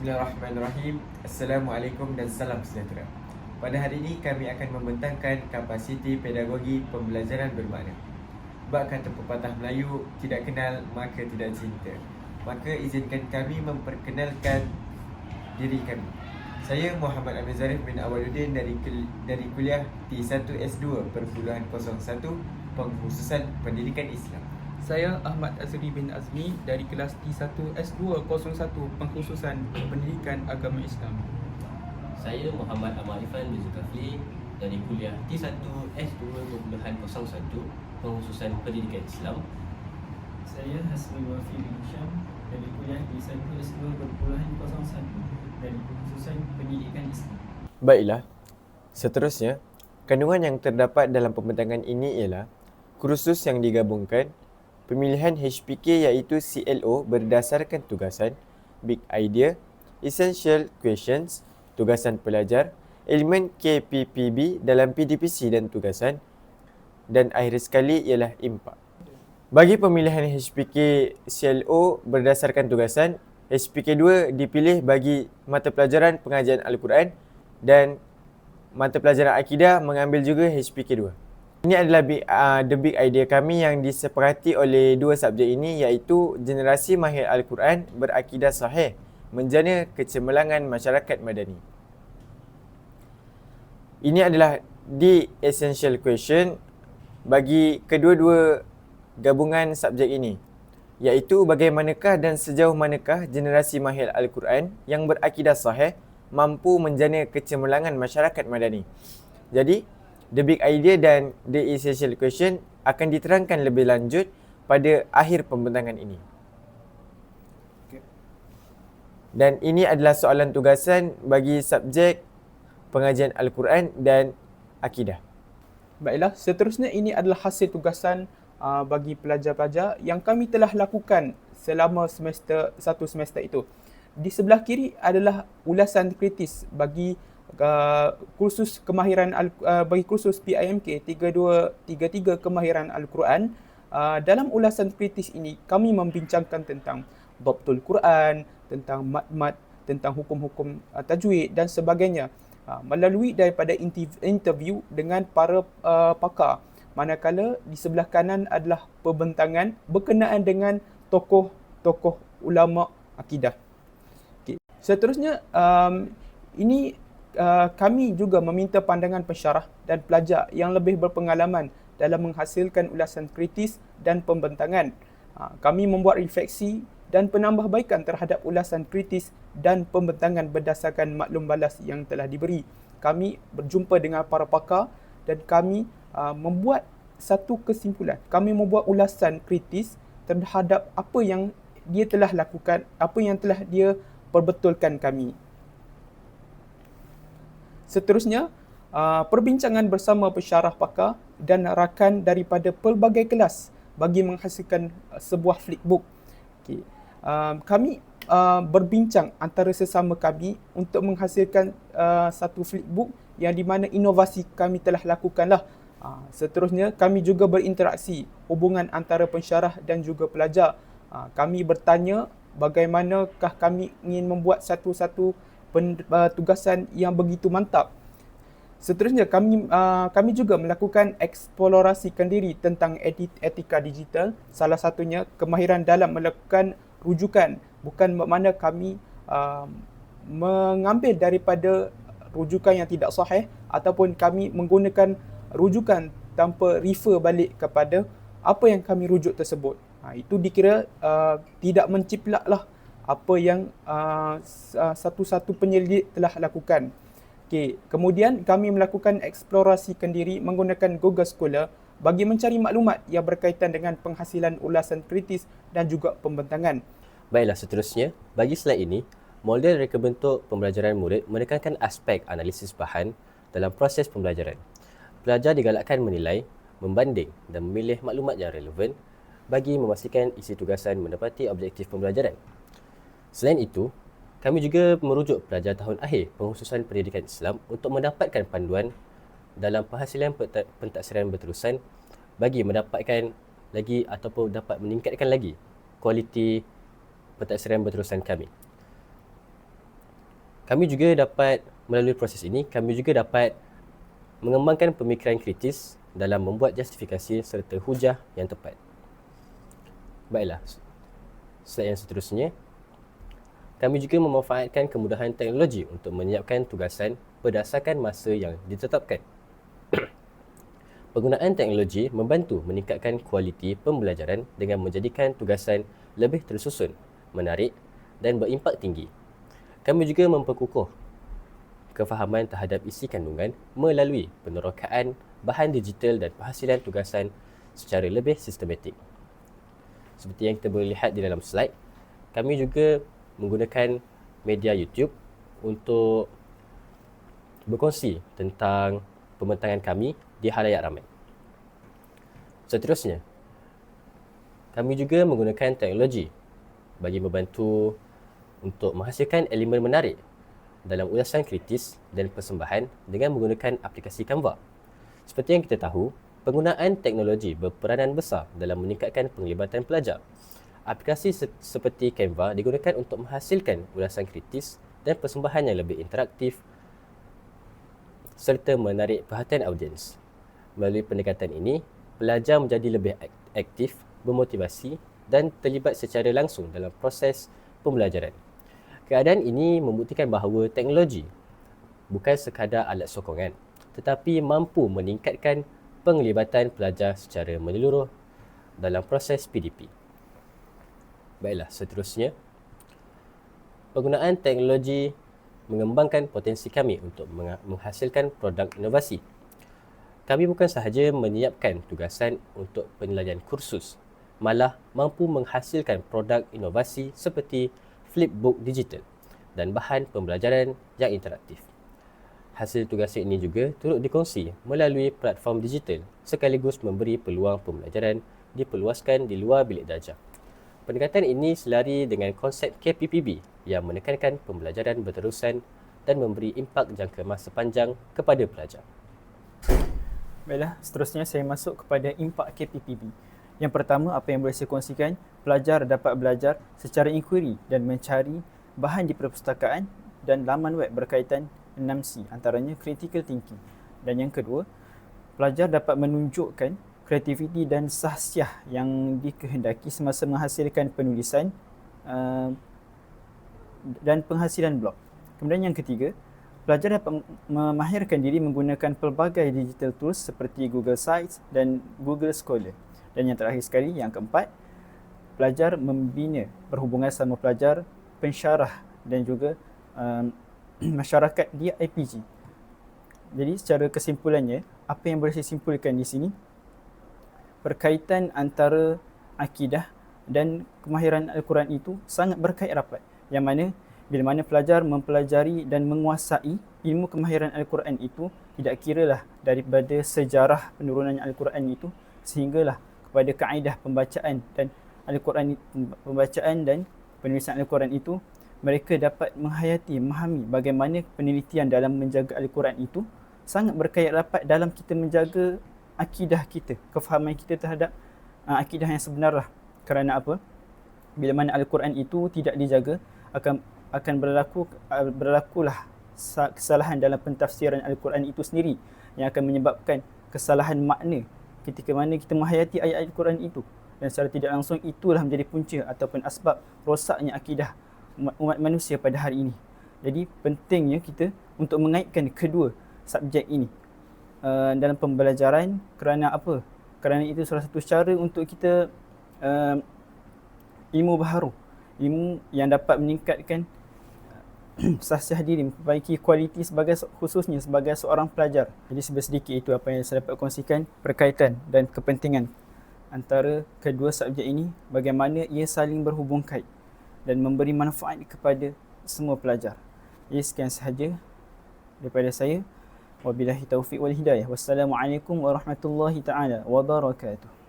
Bismillahirrahmanirrahim. Assalamualaikum dan salam sejahtera. Pada hari ini kami akan membentangkan kapasiti pedagogi pembelajaran bermakna. Bab kata pepatah Melayu, tidak kenal maka tidak cinta. Maka izinkan kami memperkenalkan diri kami. Saya Muhammad Amir Zarif bin Awaluddin dari kuliah T1S2 /01 Pengkhususan Pendidikan Islam. Saya Ahmad Azri bin Azmi dari kelas T1S201 Pengkhususan Pendidikan Agama Islam. Saya Muhammad Ahmad Irfan bin Zulkifli dari kuliah T1S2 /01 Pengkhususan Pendidikan Islam. Saya Hasmi Wafi bin Syam dari kuliah T1S2 /01 dari Pengkhususan Pendidikan Islam. Baiklah, seterusnya, kandungan yang terdapat dalam pembentangan ini ialah kursus yang digabungkan, pemilihan HPK iaitu CLO berdasarkan tugasan, Big Idea, Essential Questions, tugasan pelajar, elemen KPPB dalam PDPC dan tugasan, dan akhir sekali ialah impak. Bagi pemilihan HPK CLO berdasarkan tugasan, HPK 2 dipilih bagi mata pelajaran pengajian Al-Quran dan mata pelajaran Akidah mengambil juga HPK 2. Ini adalah the big idea kami yang disepakati oleh dua subjek ini, iaitu generasi mahir Al-Quran berakidah sahih, menjana kecemerlangan masyarakat madani. Ini adalah the essential question bagi kedua-dua gabungan subjek ini, iaitu bagaimanakah dan sejauh manakah generasi mahir Al-Quran yang berakidah sahih mampu menjana kecemerlangan masyarakat madani. Jadi, the big idea dan the essential question akan diterangkan lebih lanjut pada akhir pembentangan ini. Dan ini adalah soalan tugasan bagi subjek pengajian Al-Quran dan Akidah. Baiklah, seterusnya ini adalah hasil tugasan bagi pelajar-pelajar yang kami telah lakukan selama satu semester itu. Di sebelah kiri adalah ulasan kritis bagi kursus kemahiran bagi kursus PIMK 3233 kemahiran Al-Quran. Dalam ulasan kritis ini kami membincangkan tentang dhabtul Quran, tentang mat-mat, tentang hukum-hukum tajwid dan sebagainya melalui daripada interview dengan para pakar. Manakala di sebelah kanan adalah pembentangan berkenaan dengan tokoh-tokoh ulama akidah. Okay. Seterusnya ini kami juga meminta pandangan pensyarah dan pelajar yang lebih berpengalaman dalam menghasilkan ulasan kritis dan pembentangan. Kami membuat refleksi dan penambahbaikan terhadap ulasan kritis dan pembentangan berdasarkan maklum balas yang telah diberi. Kami berjumpa dengan para pakar dan kami membuat satu kesimpulan. Kami membuat ulasan kritis terhadap apa yang dia telah lakukan, apa yang telah dia perbetulkan kami. Seterusnya, perbincangan bersama pensyarah pakar dan rakan daripada pelbagai kelas bagi menghasilkan sebuah flipbook. Okay. Kami berbincang antara sesama kami untuk menghasilkan satu flipbook yang di mana inovasi kami telah lakukanlah. Seterusnya, kami juga berinteraksi hubungan antara pensyarah dan juga pelajar. Kami bertanya bagaimanakah kami ingin membuat satu-satu tugasan yang begitu mantap. Seterusnya, kami juga melakukan eksplorasikan diri tentang etika digital. Salah satunya kemahiran dalam melakukan rujukan. Bukan bermakna kami mengambil daripada rujukan yang tidak sahih ataupun kami menggunakan rujukan tanpa refer balik kepada apa yang kami rujuk tersebut. Itu dikira tidak menciplaklah apa yang satu-satu penyelidik telah lakukan. Okay. Kemudian kami melakukan eksplorasikan diri menggunakan Google Scholar bagi mencari maklumat yang berkaitan dengan penghasilan ulasan kritis dan juga pembentangan. Baiklah, seterusnya, bagi slide ini, model reka bentuk pembelajaran murid menekankan aspek analisis bahan dalam proses pembelajaran. Pelajar digalakkan menilai, membanding dan memilih maklumat yang relevan bagi memastikan isi tugasan mendapati objektif pembelajaran. Selain itu, kami juga merujuk pelajar tahun akhir Pengkhususan Pendidikan Islam untuk mendapatkan panduan dalam penghasilan pentaksiran berterusan bagi mendapatkan lagi ataupun dapat meningkatkan lagi kualiti pentaksiran berterusan kami. Kami juga dapat, melalui proses ini, kami juga dapat mengembangkan pemikiran kritis dalam membuat justifikasi serta hujah yang tepat. Baiklah, slide yang seterusnya. Kami juga memanfaatkan kemudahan teknologi untuk menyiapkan tugasan berdasarkan masa yang ditetapkan. Penggunaan teknologi membantu meningkatkan kualiti pembelajaran dengan menjadikan tugasan lebih tersusun, menarik dan berimpak tinggi. Kami juga memperkukuh kefahaman terhadap isi kandungan melalui penerokaan bahan digital dan penghasilan tugasan secara lebih sistematik. Seperti yang kita boleh lihat di dalam slide, kami juga menggunakan media YouTube untuk berkongsi tentang pembentangan kami di halayak ramai. Seterusnya, kami juga menggunakan teknologi bagi membantu untuk menghasilkan elemen menarik dalam ulasan kritis dan persembahan dengan menggunakan aplikasi Canva. Seperti yang kita tahu, penggunaan teknologi berperanan besar dalam meningkatkan penglibatan pelajar. Aplikasi seperti Canva digunakan untuk menghasilkan ulasan kritis dan persembahan yang lebih interaktif serta menarik perhatian audiens. Melalui pendekatan ini, pelajar menjadi lebih aktif, bermotivasi dan terlibat secara langsung dalam proses pembelajaran. Keadaan ini membuktikan bahawa teknologi bukan sekadar alat sokongan, tetapi mampu meningkatkan penglibatan pelajar secara menyeluruh dalam proses PDP. Baiklah, seterusnya. Penggunaan teknologi mengembangkan potensi kami untuk menghasilkan produk inovasi. Kami bukan sahaja menyiapkan tugasan untuk penilaian kursus, malah mampu menghasilkan produk inovasi seperti flipbook digital dan bahan pembelajaran yang interaktif. Hasil tugas ini juga turut dikongsi melalui platform digital sekaligus memberi peluang pembelajaran diperluaskan di luar bilik darjah. Pendekatan ini selari dengan konsep KPPB yang menekankan pembelajaran berterusan dan memberi impak jangka masa panjang kepada pelajar. Baiklah, seterusnya saya masuk kepada impak KPPB. Yang pertama, apa yang boleh saya kongsikan, pelajar dapat belajar secara inquiry dan mencari bahan di perpustakaan dan laman web berkaitan 6C, antaranya critical thinking. Dan yang kedua, pelajar dapat menunjukkan kreativiti dan sahsiah yang dikehendaki semasa menghasilkan penulisan dan penghasilan blog. Kemudian yang ketiga, pelajar dapat memahirkan diri menggunakan pelbagai digital tools seperti Google Sites dan Google Scholar. Dan yang terakhir sekali, yang keempat, pelajar membina perhubungan sama pelajar, pensyarah dan juga masyarakat di IPG. Jadi secara kesimpulannya, apa yang boleh saya simpulkan di sini, perkaitan antara akidah dan kemahiran Al-Quran itu sangat berkait rapat. Yang mana bila mana pelajar mempelajari dan menguasai ilmu kemahiran Al-Quran itu, tidak kiralah daripada sejarah penurunan Al-Quran itu sehinggalah kepada kaedah pembacaan dan Al-Quran, pembacaan dan penulisan Al-Quran itu, mereka dapat menghayati, memahami bagaimana penelitian dalam menjaga Al-Quran itu sangat berkait rapat dalam kita menjaga akidah kita, kefahaman kita terhadap akidah yang sebenar lah. Kerana apa? Bila mana Al-Quran itu tidak dijaga, akan berlakulah kesalahan dalam pentafsiran Al-Quran itu sendiri yang akan menyebabkan kesalahan makna ketika mana kita menghayati ayat Al-Quran itu, dan secara tidak langsung itulah menjadi punca ataupun asbab rosaknya akidah umat manusia pada hari ini. Jadi pentingnya kita untuk mengaitkan kedua subjek ini dalam pembelajaran. Kerana apa? Kerana itu salah satu cara untuk kita ilmu baharu, ilmu yang dapat meningkatkan sahsiah diri, memperbaiki kualiti khususnya sebagai seorang pelajar. Jadi sedikit itu apa yang saya dapat kongsikan berkaitan dan kepentingan antara kedua subjek ini, bagaimana ia saling berhubung kait dan memberi manfaat kepada semua pelajar. Jadi sekian sahaja daripada saya. Wabillahi taufiq wal hidayah. Wassalamualaikum warahmatullahi taala wabarakatuh.